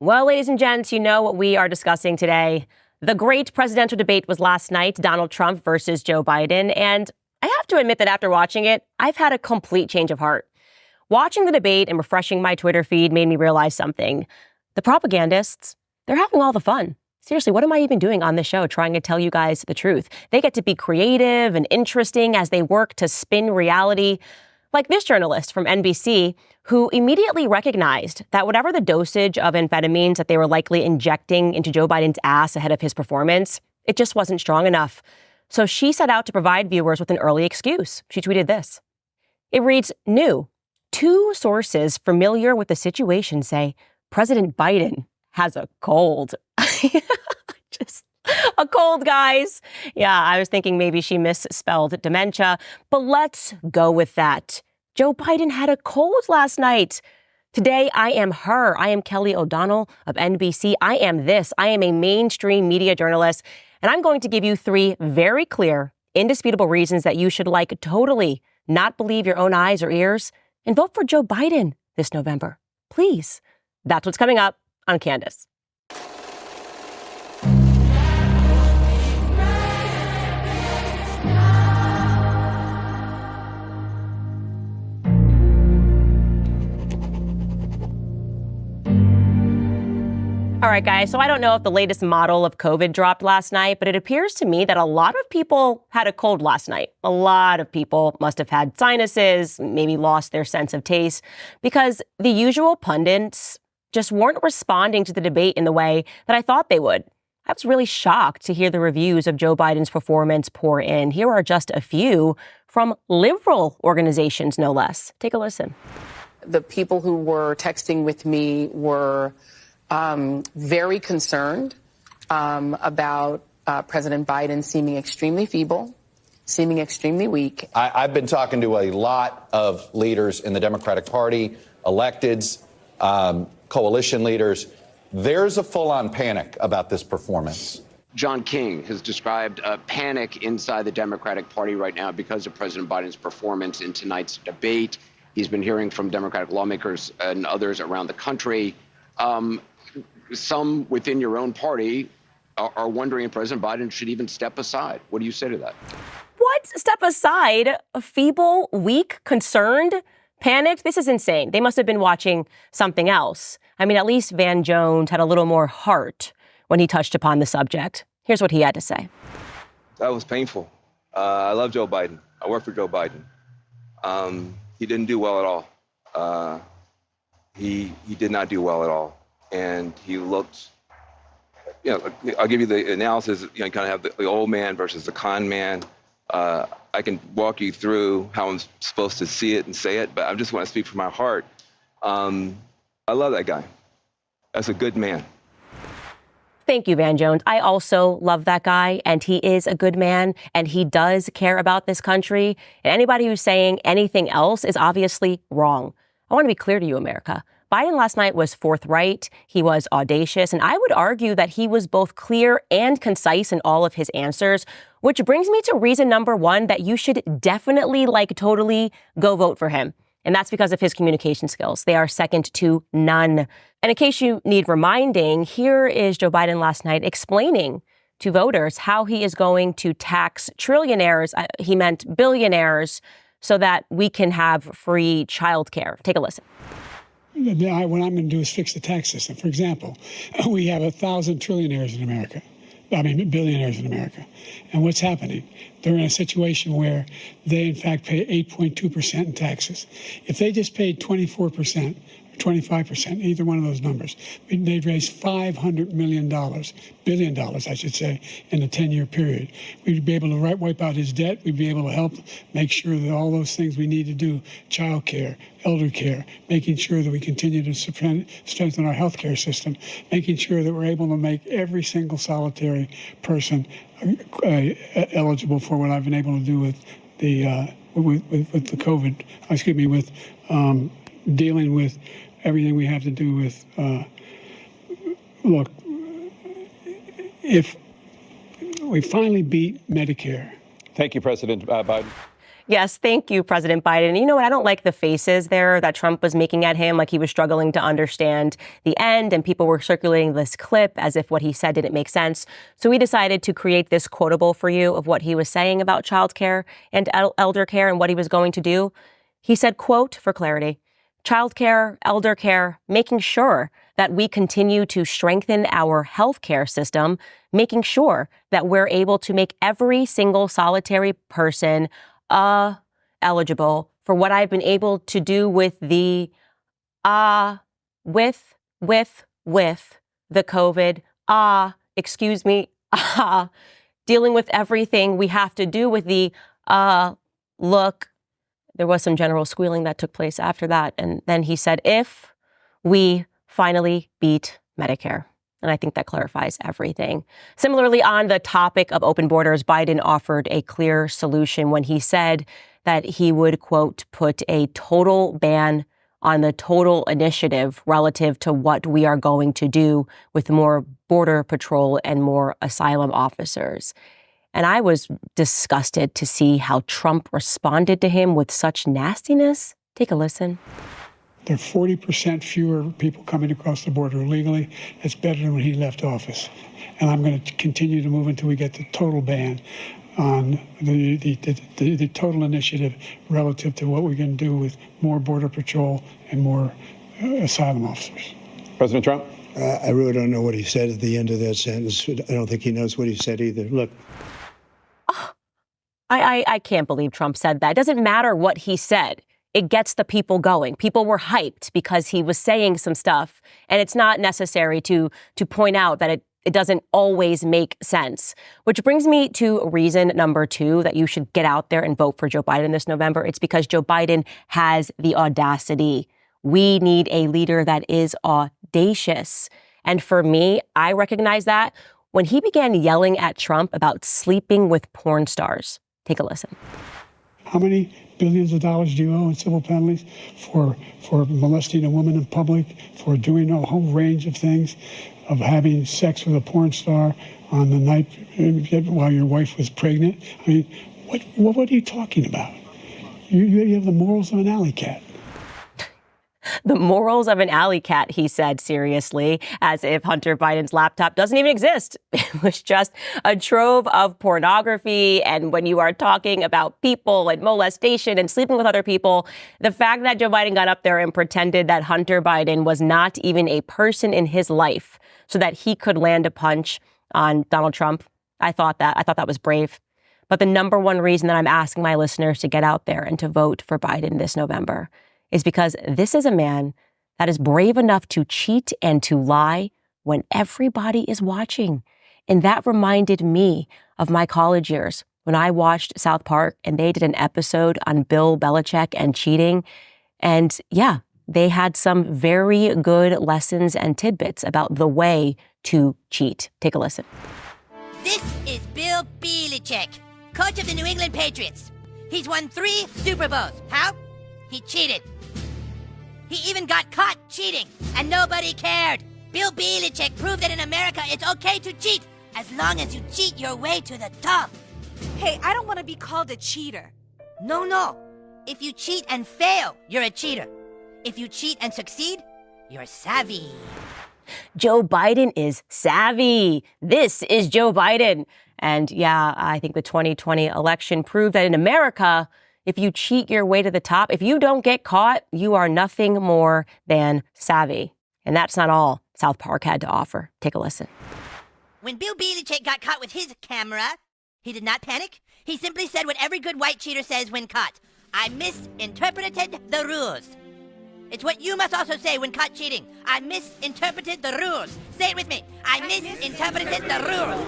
Well, ladies and gents, you know what we are discussing today. The great presidential debate was last night, Donald Trump versus Joe Biden. And I have to admit that after watching it, I've had a complete change of heart. Watching the debate and refreshing my Twitter feed made me realize something. The propagandists, they're having all the fun. Seriously, what am I even doing on this show trying to tell you guys the truth? They get to be creative and interesting as they work to spin reality. Like this journalist from NBC, who immediately recognized that whatever the dosage of amphetamines that they were likely injecting into Joe Biden's ass ahead of his performance, it just wasn't strong enough. So she set out to provide viewers with an early excuse. She tweeted this. It reads, new. 2 sources familiar with the situation say President Biden has a cold. Just a cold, guys. Yeah, I was thinking maybe she misspelled dementia, but let's go with that. Joe Biden had a cold last night. Today, I am her. I am Kelly O'Donnell of NBC. I am this. I am a mainstream media journalist, and I'm going to give you 3 very clear, indisputable reasons that you should totally not believe your own eyes or ears and vote for Joe Biden this November. Please. That's what's coming up on Candace. All right, guys, so I don't know if the latest model of COVID dropped last night, but it appears to me that a lot of people had a cold last night. A lot of people must have had sinuses, maybe lost their sense of taste, because the usual pundits just weren't responding to the debate in the way that I thought they would. I was really shocked to hear the reviews of Joe Biden's performance pour in. Here are just a few from liberal organizations, no less. Take a listen. The people who were texting with me were very concerned about President Biden seeming extremely feeble, seeming extremely weak. I've been talking to a lot of leaders in the Democratic Party, electeds, coalition leaders. There's a full-on panic about this performance. John King has described a panic inside the Democratic Party right now because of President Biden's performance in tonight's debate. He's been hearing from Democratic lawmakers and others around the country. Some within your own party are wondering if President Biden should even step aside. What do you say to that? What? Step aside? Feeble, weak, concerned, panicked? This is insane. They must have been watching something else. I mean, at least Van Jones had a little more heart when he touched upon the subject. Here's what he had to say. That was painful. I love Joe Biden. I work for Joe Biden. He didn't do well at all. He did not do well at all. And he looked, I'll give you the analysis, you kind of have the old man versus the con man. I can walk you through how I'm supposed to see it and say it, but I just want to speak from my heart. I love that guy. That's a good man. Thank you, Van Jones. I also love that guy, and he is a good man, and he does care about this country. And anybody who's saying anything else is obviously wrong. I want to be clear to you, America. Biden last night was forthright, he was audacious, and I would argue that he was both clear and concise in all of his answers, which brings me to reason number 1 that you should definitely, totally go vote for him. And that's because of his communication skills. They are second to none. And in case you need reminding, here is Joe Biden last night explaining to voters how he is going to tax trillionaires, he meant billionaires, so that we can have free childcare. Take a listen. What I'm going to do is fix the tax system. For example, we have 1,000 trillionaires in America. Billionaires in America. And what's happening? They're in a situation where they, in fact, pay 8.2% in taxes. If they just paid 24%, 25%, either one of those numbers, they'd raise $500 million, billion dollars, I should say, in a 10-year period. We'd be able to wipe out his debt. We'd be able to help make sure that all those things we need to do, child care, elder care, making sure that we continue to strengthen our health care system, making sure that we're able to make every single solitary person eligible for what I've been able to do with the COVID, with dealing with everything we have to do with, look, if we finally beat Medicare. Thank you, President Biden. Yes, thank you, President Biden. You know what? I don't like the faces there that Trump was making at him, like he was struggling to understand the end, and people were circulating this clip as if what he said didn't make sense. So we decided to create this quotable for you of what he was saying about childcare and elder care and what he was going to do. He said, quote, for clarity, childcare, elder care, making sure that we continue to strengthen our healthcare system, making sure that we're able to make every single solitary person eligible for what I've been able to do with the with the COVID, dealing with everything we have to do with the look. There was some general squealing that took place after that. And then he said, if we finally beat Medicare. And I think that clarifies everything. Similarly, on the topic of open borders, Biden offered a clear solution when he said that he would, quote, put a total ban on the total initiative relative to what we are going to do with more border patrol and more asylum officers. And I was disgusted to see how Trump responded to him with such nastiness. Take a listen. There are 40% fewer people coming across the border illegally. That's better than when he left office. And I'm going to continue to move until we get the total ban on the total initiative relative to what we're going to do with more border patrol and more asylum officers. President Trump? I really don't know what he said at the end of that sentence. I don't think he knows what he said either. Look. I can't believe Trump said that. It doesn't matter what he said. It gets the people going. People were hyped because he was saying some stuff, and it's not necessary to point out that it doesn't always make sense. Which brings me to reason number 2 that you should get out there and vote for Joe Biden this November. It's because Joe Biden has the audacity. We need a leader that is audacious. And for me, I recognize that when he began yelling at Trump about sleeping with porn stars. Take a listen. How many billions of dollars do you owe in civil penalties for molesting a woman in public, for doing a whole range of things, of having sex with a porn star on the night while your wife was pregnant? I mean, what are you talking about? You have the morals of an alley cat. The morals of an alley cat, he said seriously, as if Hunter Biden's laptop doesn't even exist. It was just a trove of pornography. And when you are talking about people and molestation and sleeping with other people, the fact that Joe Biden got up there and pretended that Hunter Biden was not even a person in his life so that he could land a punch on Donald Trump, I thought that was brave. But the number one reason that I'm asking my listeners to get out there and to vote for Biden this November is because this is a man that is brave enough to cheat and to lie when everybody is watching. And that reminded me of my college years when I watched South Park and they did an episode on Bill Belichick and cheating. And yeah, they had some very good lessons and tidbits about the way to cheat. Take a listen. This is Bill Belichick, coach of the New England Patriots. He's won 3 Super Bowls. How? He cheated. He even got caught cheating, and nobody cared. Bill Belichick proved that in America it's okay to cheat, as long as you cheat your way to the top. Hey, I don't want to be called a cheater. No. If you cheat and fail, you're a cheater. If you cheat and succeed, you're savvy. Joe Biden is savvy. This is Joe Biden. And yeah, I think the 2020 election proved that in America, if you cheat your way to the top, if you don't get caught, you are nothing more than savvy. And that's not all South Park had to offer. Take a listen. When Bill Belichick got caught with his camera, he did not panic. He simply said what every good white cheater says when caught. I misinterpreted the rules. It's what you must also say when caught cheating. I misinterpreted the rules. Say it with me. I misinterpreted the rules.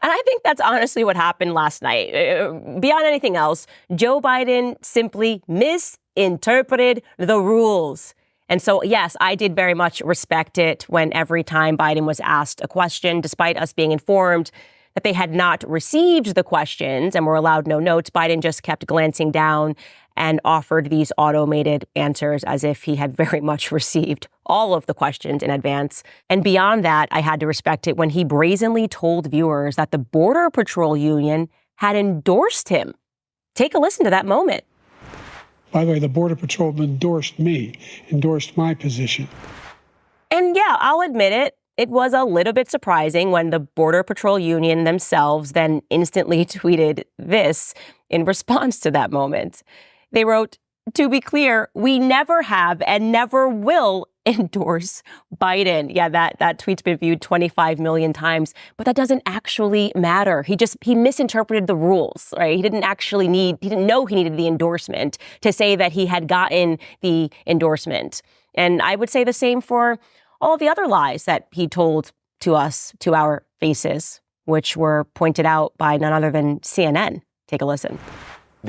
And I think that's honestly what happened last night. Beyond anything else, Joe Biden simply misinterpreted the rules. And so, yes, I did very much respect it when every time Biden was asked a question, despite us being informed that they had not received the questions and were allowed no notes, Biden just kept glancing down and offered these automated answers as if he had very much received all of the questions in advance. And beyond that, I had to respect it when he brazenly told viewers that the Border Patrol Union had endorsed him. Take a listen to that moment. By the way, the Border Patrol endorsed my position. And yeah, I'll admit it. It was a little bit surprising when the Border Patrol Union themselves then instantly tweeted this in response to that moment. They wrote, "To be clear, we never have and never will endorse Biden." Yeah, that tweet's been viewed 25 million times, but that doesn't actually matter. He misinterpreted the rules, right? He didn't know he needed the endorsement to say that he had gotten the endorsement. And I would say the same for all of the other lies that he told to us, to our faces, which were pointed out by none other than CNN. Take a listen.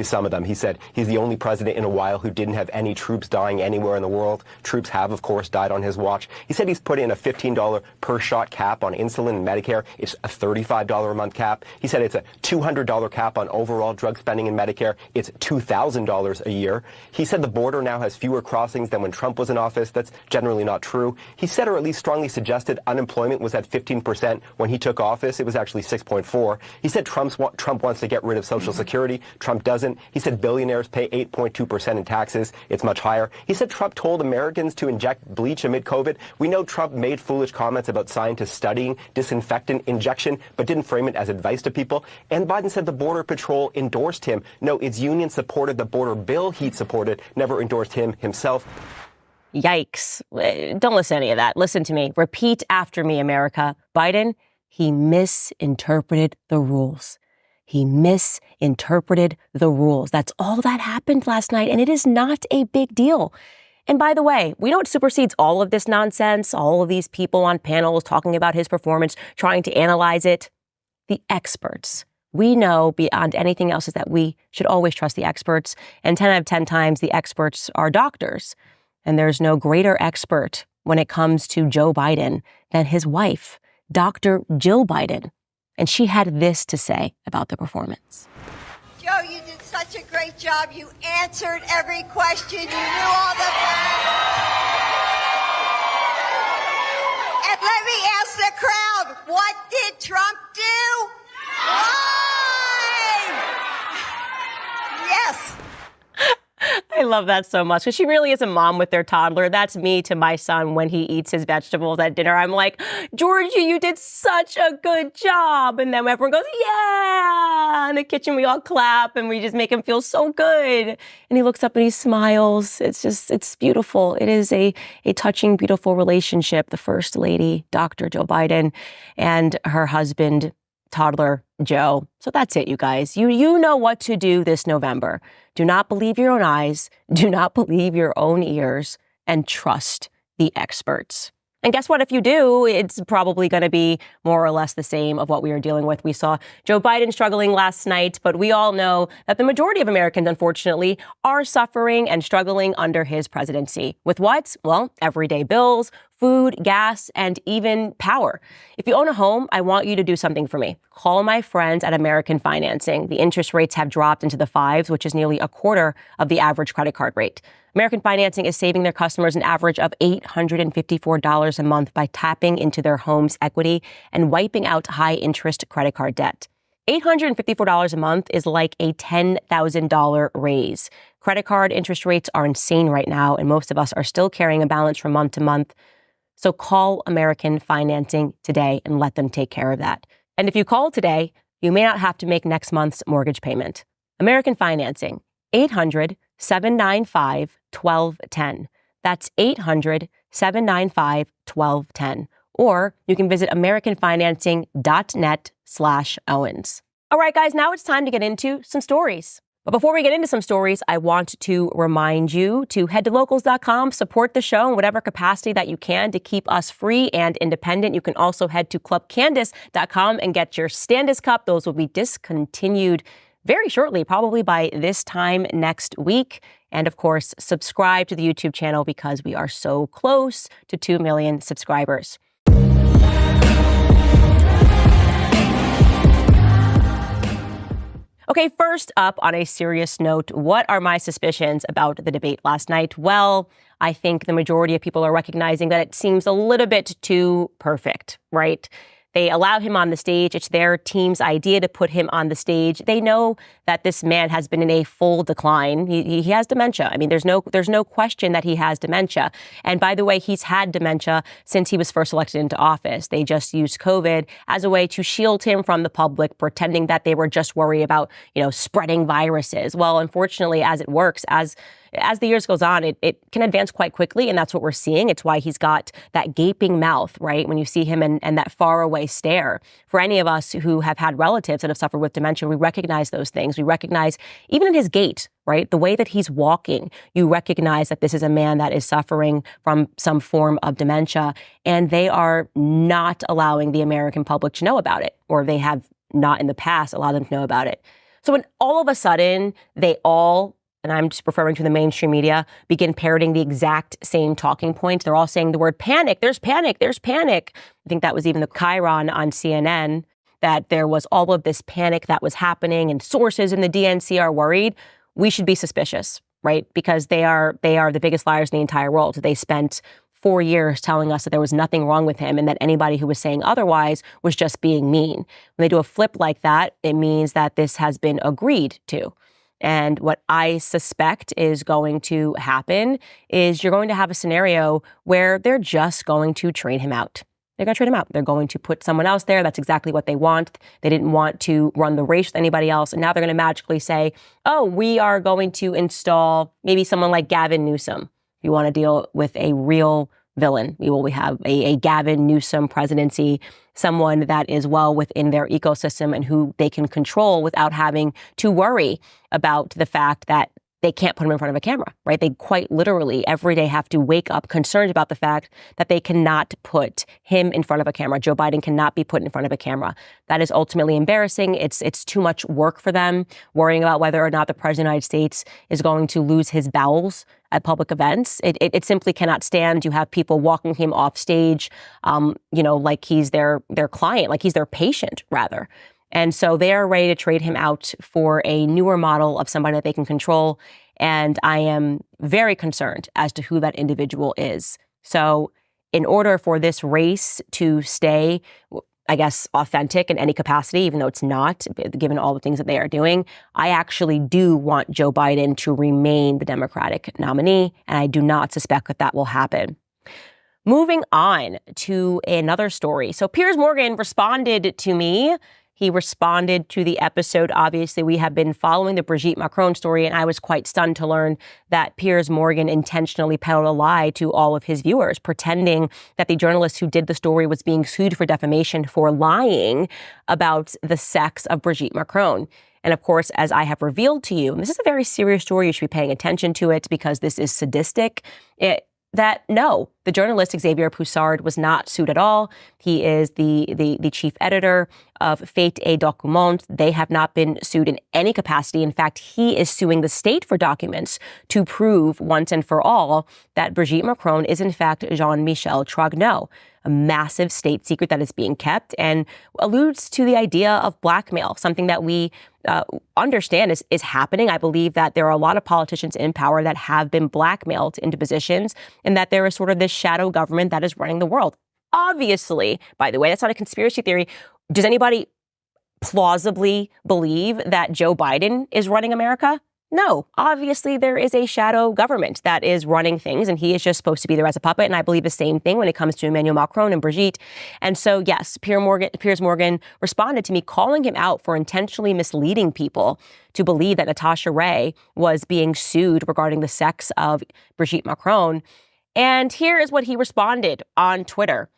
Some of them. He said he's the only president in a while who didn't have any troops dying anywhere in the world. Troops have, of course, died on his watch. He said he's put in a $15 per shot cap on insulin and Medicare. It's a $35 a month cap. He said it's a $200 cap on overall drug spending in Medicare. It's $2,000 a year. He said the border now has fewer crossings than when Trump was in office. That's generally not true. He said, or at least strongly suggested, unemployment was at 15% when he took office. It was actually 6.4. He said Trump wants to get rid of Social Security. Trump doesn't. He said billionaires pay 8.2% in taxes. It's much higher. He said Trump told Americans to inject bleach amid COVID. We know Trump made foolish comments about scientists studying disinfectant injection, but didn't frame it as advice to people. And Biden said the Border Patrol endorsed him. No, its union supported the border bill he supported, never endorsed him himself. Yikes. Don't listen to any of that. Listen to me. Repeat after me, America. Biden, he misinterpreted the rules. He misinterpreted the rules. That's all that happened last night, and it is not a big deal. And by the way, we know what supersedes all of this nonsense, all of these people on panels talking about his performance, trying to analyze it? The experts. We know beyond anything else is that we should always trust the experts, and 10 out of 10 times the experts are doctors. And there's no greater expert when it comes to Joe Biden than his wife, Dr. Jill Biden. And she had this to say about the performance. Joe, you did such a great job. You answered every question. You knew all the... And let me ask the crowd, what did Trump do? Lie! Yes. I love that so much because she really is a mom with their toddler. That's me to my son when he eats his vegetables at dinner. I'm like, Georgie, you did such a good job. And then everyone goes, yeah. In the kitchen, we all clap and we just make him feel so good. And he looks up and he smiles. It's beautiful. It is a touching, beautiful relationship. The First Lady, Dr. Joe Biden, and her husband, toddler Joe. So that's it, you guys. You know what to do this November. Do not believe your own eyes. Do not believe your own ears. And trust the experts. And guess what? If you do, it's probably going to be more or less the same of what we are dealing with. We saw Joe Biden struggling last night, but we all know that the majority of Americans, unfortunately, are suffering and struggling under his presidency. With what? Well, everyday bills, food, gas, and even power. If you own a home, I want you to do something for me. Call my friends at American Financing. The interest rates have dropped into the 5s, which is nearly a quarter of the average credit card rate. American Financing is saving their customers an average of $854 a month by tapping into their home's equity and wiping out high-interest credit card debt. $854 a month is like a $10,000 raise. Credit card interest rates are insane right now, and most of us are still carrying a balance from month to month. So call American Financing today and let them take care of that. And if you call today, you may not have to make next month's mortgage payment. American Financing, 800-795-1210. That's 800-795-1210. Or you can visit americanfinancing.net/Owens. All right, guys, now it's time to get into some stories. But before we get into some stories, I want to remind you to head to locals.com, support the show in whatever capacity that you can to keep us free and independent. You can also head to clubcandace.com and get your Standis Cup. Those will be discontinued very shortly, probably by this time next week. And of course, subscribe to the YouTube channel because we are so close to 2 million subscribers. Okay, first up, on a serious note, what are my suspicions about the debate last night? Well, I think the majority of people are recognizing that it seems a little bit too perfect, right? They allow him on the stage. It's their team's idea to put him on the stage. They know that this man has been in a full decline. He has dementia. I mean, there's no question that he has dementia. And by the way, he's had dementia since he was first elected into office. They just used COVID as a way to shield him from the public, pretending that they were just worried about, spreading viruses. Well, unfortunately, as it works, as the years goes on, it can advance quite quickly, and that's what we're seeing. It's why he's got that gaping mouth, right? When you see him and that faraway stare. For any of us who have had relatives that have suffered with dementia, we recognize those things. We recognize, even in his gait, right? The way that he's walking, you recognize that this is a man that is suffering from some form of dementia, and they are not allowing the American public to know about it, or they have not in the past allowed them to know about it. So when all of a sudden they all, and I'm just referring to the mainstream media, begin parroting the exact same talking points. They're all saying the word panic. There's panic. There's panic. I think that was even the Chiron on CNN, that there was all of this panic that was happening and sources in the DNC are worried. We should be suspicious, right? Because they are the biggest liars in the entire world. They spent 4 years telling us that there was nothing wrong with him and that anybody who was saying otherwise was just being mean. When they do a flip like that, it means that this has been agreed to. And what I suspect is going to happen is you're going to have a scenario where they're just going to trade him out. They're going to trade him out. They're going to put someone else there. That's exactly what they want. They didn't want to run the race with anybody else. And now they're going to magically say, oh, we are going to install maybe someone like Gavin Newsom. If you want to deal with a real villain, we have a Gavin Newsom presidency, someone that is well within their ecosystem and who they can control without having to worry about the fact that they can't put him in front of a camera, right? They quite literally every day have to wake up concerned about the fact that they cannot put him in front of a camera. Joe Biden cannot be put in front of a camera. That is ultimately embarrassing. It's too much work for them, worrying about whether or not the president of the United States is going to lose his bowels at public events. It simply cannot stand. You have people walking him off stage, like he's their client, like he's their patient, rather. And so they are ready to trade him out for a newer model of somebody that they can control. And I am very concerned as to who that individual is. So in order for this race to stay, I guess, authentic in any capacity, even though it's not, given all the things that they are doing, I actually do want Joe Biden to remain the Democratic nominee. And I do not suspect that will happen. Moving on to another story. So Piers Morgan responded to me. He responded to the episode. Obviously, we have been following the Brigitte Macron story, and I was quite stunned to learn that Piers Morgan intentionally peddled a lie to all of his viewers, pretending that the journalist who did the story was being sued for defamation for lying about the sex of Brigitte Macron. And of course, as I have revealed to you, and this is a very serious story, you should be paying attention to it because this is sadistic, no, the journalist Xavier Poussard was not sued at all. He is the chief editor of Fait et Document. They have not been sued in any capacity. In fact, he is suing the state for documents to prove once and for all that Brigitte Macron is in fact Jean-Michel Trogneau, a massive state secret that is being kept and alludes to the idea of blackmail, something that we understand is happening. I believe that there are a lot of politicians in power that have been blackmailed into positions and that there is sort of this shadow government that is running the world. Obviously, by the way, that's not a conspiracy theory. Does anybody plausibly believe that Joe Biden is running America? No, obviously there is a shadow government that is running things and he is just supposed to be there as a puppet. And I believe the same thing when it comes to Emmanuel Macron and Brigitte. And so, yes, Piers Morgan responded to me calling him out for intentionally misleading people to believe that Natasha Ray was being sued regarding the sex of Brigitte Macron. And here is what he responded on Twitter.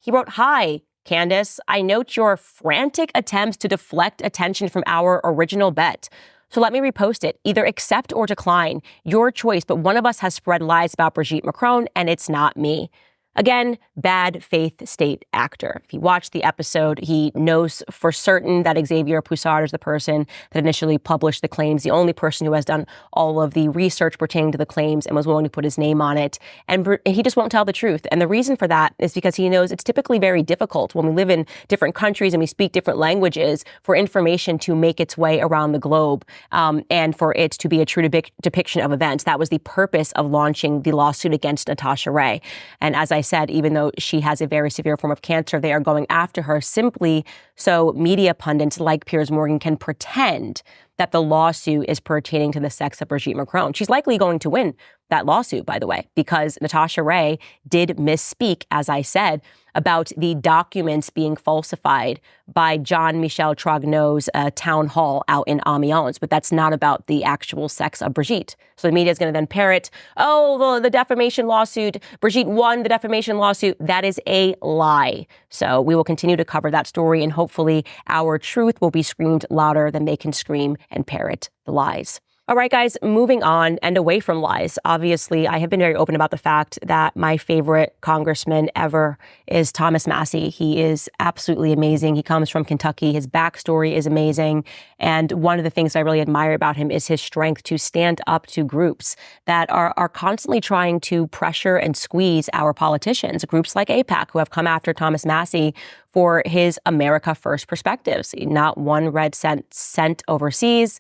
He wrote, "Hi, Candace, I note your frantic attempts to deflect attention from our original bet. So let me repost it. Either accept or decline. Your choice, but one of us has spread lies about Brigitte Macron, and it's not me." Again, bad faith state actor. If you watch the episode, he knows for certain that Xavier Poussard is the person that initially published the claims, the only person who has done all of the research pertaining to the claims and was willing to put his name on it. And he just won't tell the truth. And the reason for that is because he knows it's typically very difficult when we live in different countries and we speak different languages for information to make its way around the globe and for it to be a true depiction of events. That was the purpose of launching the lawsuit against Natasha Ray. And as I I said, even though she has a very severe form of cancer, they are going after her simply so media pundits like Piers Morgan can pretend that the lawsuit is pertaining to the sex of Brigitte Macron. She's likely going to win that lawsuit, by the way, because Natasha Ray did misspeak, as I said, about the documents being falsified by Jean-Michel Trogneu's town hall out in Amiens. But that's not about the actual sex of Brigitte. So the media is going to then parrot, oh, the defamation lawsuit, Brigitte won the defamation lawsuit. That is a lie. So we will continue to cover that story, and hopefully our truth will be screamed louder than they can scream and parrot the lies. All right, guys, moving on and away from lies. Obviously, I have been very open about the fact that my favorite congressman ever is Thomas Massie. He is absolutely amazing. He comes from Kentucky. His backstory is amazing. And one of the things I really admire about him is his strength to stand up to groups that are constantly trying to pressure and squeeze our politicians, groups like AIPAC, who have come after Thomas Massie for his America First perspectives. Not one red cent sent overseas.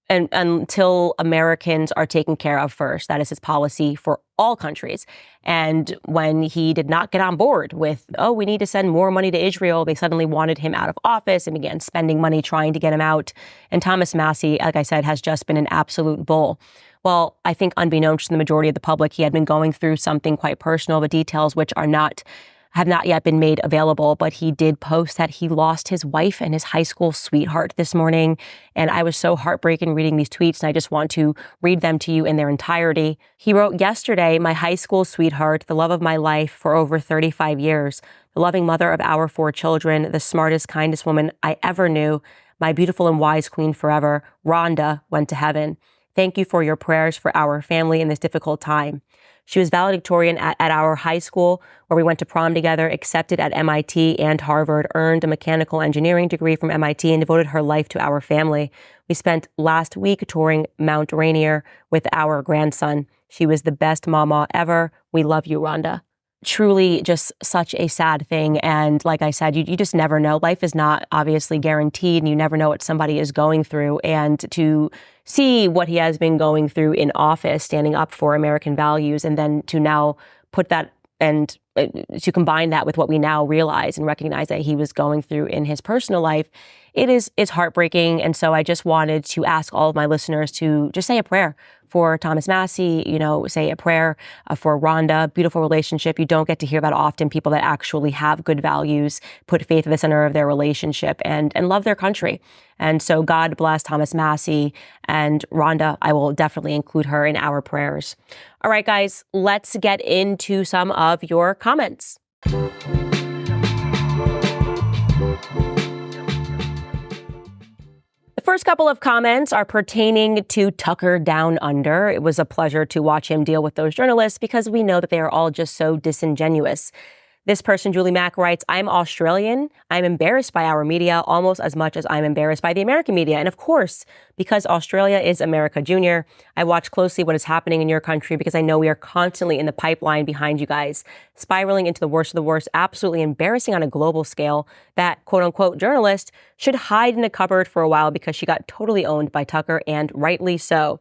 And until Americans are taken care of first. That is his policy for all countries. And when he did not get on board with, we need to send more money to Israel, they suddenly wanted him out of office and began spending money trying to get him out. And Thomas Massie, like I said, has just been an absolute bull. Well, I think unbeknownst to the majority of the public, he had been going through something quite personal, the details which have not yet been made available, but he did post that he lost his wife and his high school sweetheart this morning. And I was so heartbroken reading these tweets, and I just want to read them to you in their entirety. He wrote, "Yesterday, my high school sweetheart, the love of my life for over 35 years, the loving mother of our 4 children, the smartest, kindest woman I ever knew, my beautiful and wise queen forever, Rhonda, went to heaven. Thank you for your prayers for our family in this difficult time. She was valedictorian at our high school, where we went to prom together, accepted at MIT and Harvard, earned a mechanical engineering degree from MIT, and devoted her life to our family. We spent last week touring Mount Rainier with our grandson. She was the best mama ever. We love you, Rhonda." Truly just such a sad thing. And like I said, you just never know. Life is not obviously guaranteed, and you never know what somebody is going through. And to see what he has been going through in office, standing up for American values, and then to now put that and to combine that with what we now realize and recognize that he was going through in his personal life, it's heartbreaking. And so I just wanted to ask all of my listeners to just say a prayer for Thomas Massie, say a prayer for Rhonda. Beautiful relationship. You don't get to hear about often people that actually have good values, put faith at the center of their relationship, and love their country. And so God bless Thomas Massie and Rhonda. I will definitely include her in our prayers. All right, guys, let's get into some of your comments. The first couple of comments are pertaining to Tucker Down Under. It was a pleasure to watch him deal with those journalists because we know that they are all just so disingenuous. This person, Julie Mack, writes, "I'm Australian. I'm embarrassed by our media almost as much as I'm embarrassed by the American media. And of course, because Australia is America Junior, I watch closely what is happening in your country because I know we are constantly in the pipeline behind you guys, spiraling into the worst of the worst, absolutely embarrassing on a global scale. That quote-unquote journalist should hide in a cupboard for a while because she got totally owned by Tucker, and rightly so."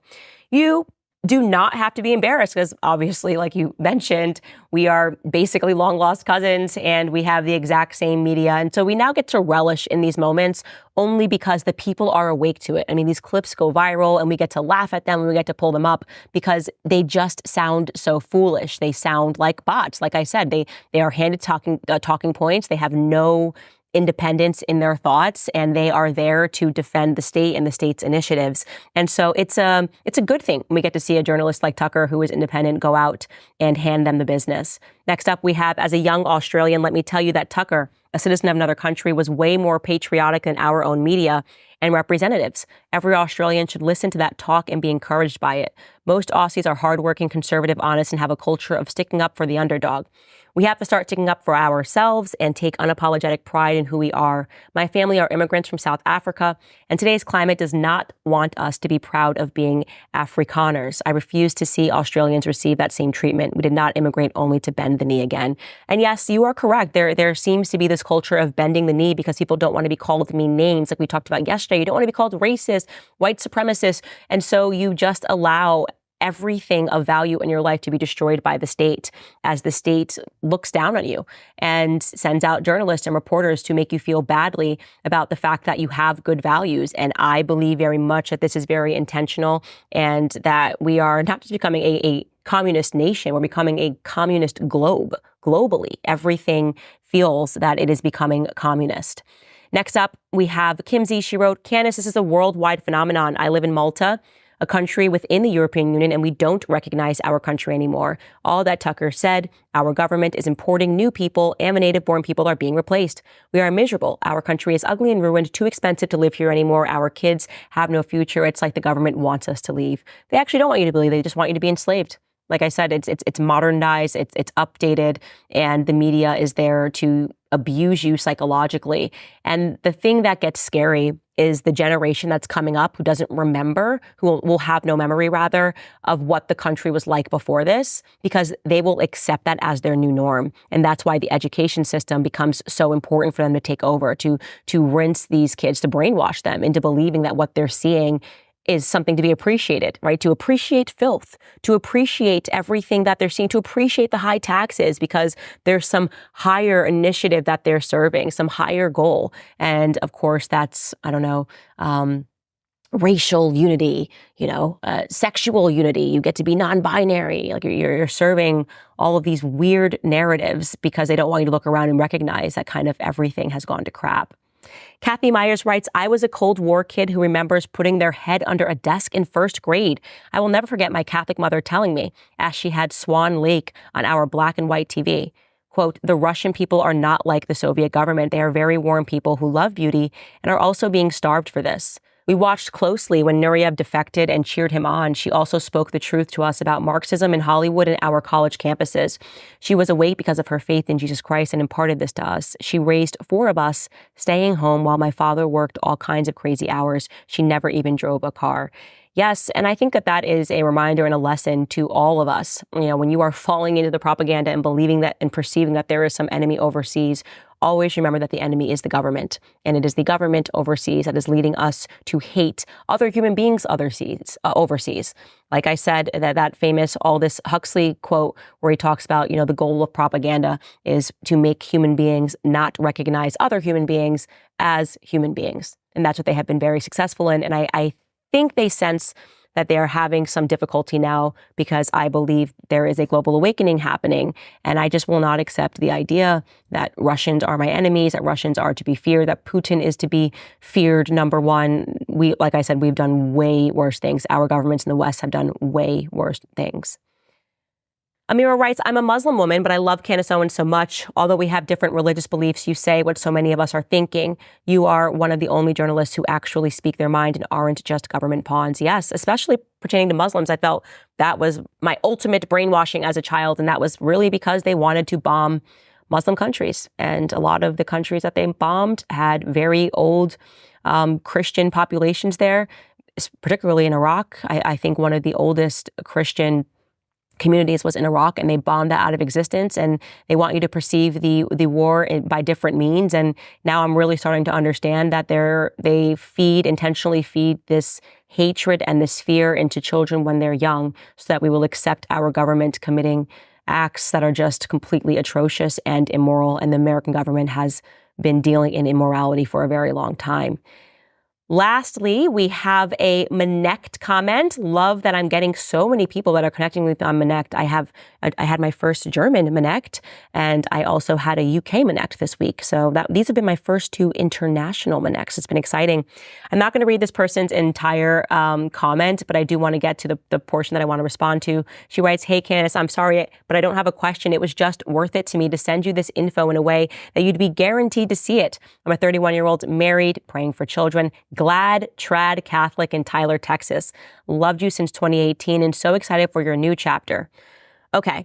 You do not have to be embarrassed because obviously, like you mentioned, we are basically long lost cousins and we have the exact same media. And so we now get to relish in these moments only because the people are awake to it. I mean, these clips go viral and we get to laugh at them and we get to pull them up because they just sound so foolish. They sound like bots. Like I said, they are handed talking points. They have no independence in their thoughts, and they are there to defend the state and the state's initiatives. And so it's a good thing when we get to see a journalist like Tucker, who is independent, go out and hand them the business. Next up, we have, as a young Australian, let me tell you that Tucker, a citizen of another country, was way more patriotic than our own media and representatives. Every Australian should listen to that talk and be encouraged by it. Most Aussies are hardworking, conservative, honest, and have a culture of sticking up for the underdog. We have to start sticking up for ourselves and take unapologetic pride in who we are. My family are immigrants from South Africa, and today's climate does not want us to be proud of being Afrikaners. I refuse to see Australians receive that same treatment. We did not immigrate only to bend the knee again. And yes, you are correct. There seems to be this culture of bending the knee because people don't want to be called mean names, like we talked about yesterday. You don't want to be called racist, white supremacist, and so you just allow everything of value in your life to be destroyed by the state, as the state looks down on you and sends out journalists and reporters to make you feel badly about the fact that you have good values. And I believe very much that this is very intentional, and that we are not just becoming a communist nation, we're becoming a communist globe. Globally, everything feels that it is becoming communist. Next up, we have Kimsey. She wrote, Candace, this is a worldwide phenomenon. I live in Malta, a country within the European Union, and we don't recognize our country anymore. All that Tucker said, our government is importing new people, and the native-born people are being replaced. We are miserable. Our country is ugly and ruined, too expensive to live here anymore. Our kids have no future. It's like the government wants us to leave. They actually don't want you to believe. They just want you to be enslaved. Like I said, it's modernized, it's updated, and the media is there to abuse you psychologically. And the thing that gets scary is the generation that's coming up who doesn't remember, who will have no memory, rather, of what the country was like before this, because they will accept that as their new norm. And that's why the education system becomes so important for them to take over, to rinse these kids, to brainwash them into believing that what they're seeing is something to be appreciated, right? To appreciate filth, to appreciate everything that they're seeing, to appreciate the high taxes because there's some higher initiative that they're serving, some higher goal. And of course, that's, racial unity, sexual unity. You get to be non-binary. Like you're serving all of these weird narratives because they don't want you to look around and recognize that kind of everything has gone to crap. Kathy Myers writes, I was a Cold War kid who remembers putting their head under a desk in first grade. I will never forget my Catholic mother telling me, as she had Swan Lake on our black and white TV, quote, the Russian people are not like the Soviet government. They are very warm people who love beauty and are also being starved for this. We watched closely when Nureyev defected and cheered him on. She also spoke the truth to us about Marxism in Hollywood and our college campuses. She was awake because of her faith in Jesus Christ and imparted this to us. She raised 4 of us, staying home while my father worked all kinds of crazy hours. She never even drove a car. Yes, and I think that is a reminder and a lesson to all of us. When you are falling into the propaganda and believing that and perceiving that there is some enemy overseas, always remember that the enemy is the government. And it is the government overseas that is leading us to hate other human beings overseas. Like I said, that famous Aldous Huxley quote where he talks about, the goal of propaganda is to make human beings not recognize other human beings as human beings. And that's what they have been very successful in. And I think they sense that they are having some difficulty now because I believe there is a global awakening happening. And I just will not accept the idea that Russians are my enemies, that Russians are to be feared, that Putin is to be feared, number one. Like I said, we've done way worse things. Our governments in the West have done way worse things. Amira writes, I'm a Muslim woman, but I love Candace Owens so much. Although we have different religious beliefs, you say what so many of us are thinking. You are one of the only journalists who actually speak their mind and aren't just government pawns. Yes, especially pertaining to Muslims. I felt that was my ultimate brainwashing as a child, and that was really because they wanted to bomb Muslim countries. And a lot of the countries that they bombed had very old Christian populations there, particularly in Iraq. I think one of the oldest Christian communities was in Iraq, and they bombed that out of existence. And they want you to perceive the war by different means. And now I'm really starting to understand that they intentionally feed this hatred and this fear into children when they're young, so that we will accept our government committing acts that are just completely atrocious and immoral. And the American government has been dealing in immorality for a very long time. Lastly, we have a Manekt comment. Love that I'm getting so many people that are connecting with me on Manekt. I had my first German Manekt, and I also had a UK Manekt this week. So these have been my first 2 international Manekts. It's been exciting. I'm not going to read this person's entire comment, but I do want to get to the portion that I want to respond to. She writes, hey, Candace, I'm sorry, but I don't have a question. It was just worth it to me to send you this info in a way that you'd be guaranteed to see it. I'm a 31-year-old married, praying for children, glad trad Catholic in Tyler, Texas. Loved you since 2018 and so excited for your new chapter. Okay.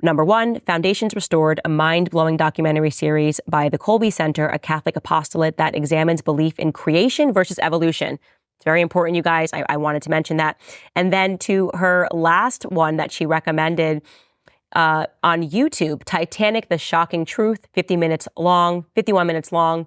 Number 1, Foundations Restored, a mind-blowing documentary series by the Colby Center, a Catholic apostolate that examines belief in creation versus evolution. It's very important, you guys. I wanted to mention that. And then to her last one that she recommended on YouTube, Titanic, The Shocking Truth, 51 minutes long.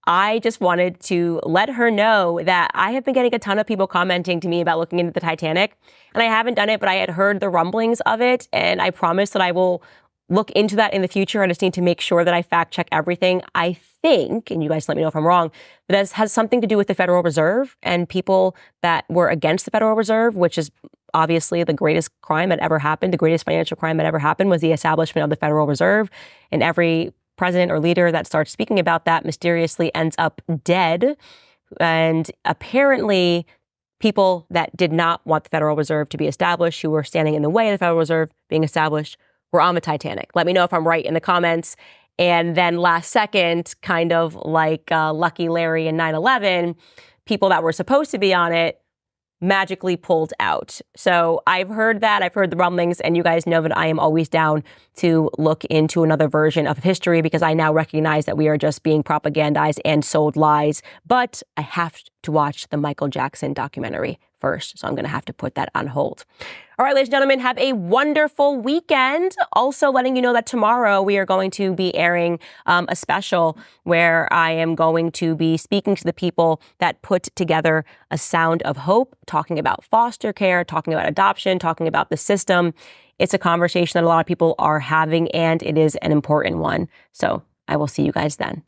I just wanted to let her know that I have been getting a ton of people commenting to me about looking into the Titanic, and I haven't done it, but I had heard the rumblings of it, and I promise that I will look into that in the future. I just need to make sure that I fact check everything. I think, and you guys let me know if I'm wrong, but this has something to do with the Federal Reserve and people that were against the Federal Reserve, which is obviously the greatest crime that ever happened. The greatest financial crime that ever happened was the establishment of the Federal Reserve. And every president or leader that starts speaking about that mysteriously ends up dead. And apparently, people that did not want the Federal Reserve to be established, who were standing in the way of the Federal Reserve being established, were on the Titanic. Let me know if I'm right in the comments. And then last second, kind of like Lucky Larry and 9/11, people that were supposed to be on it magically pulled out. So I've heard that. I've heard the rumblings, and you guys know that I am always down to look into another version of history because I now recognize that we are just being propagandized and sold lies. But I have to watch the Michael Jackson documentary first, so I'm going to have to put that on hold. All right, ladies and gentlemen, have a wonderful weekend. Also letting you know that tomorrow we are going to be airing a special where I am going to be speaking to the people that put together A Sound of Hope, talking about foster care, talking about adoption, talking about the system. It's a conversation that a lot of people are having, and it is an important one. So I will see you guys then.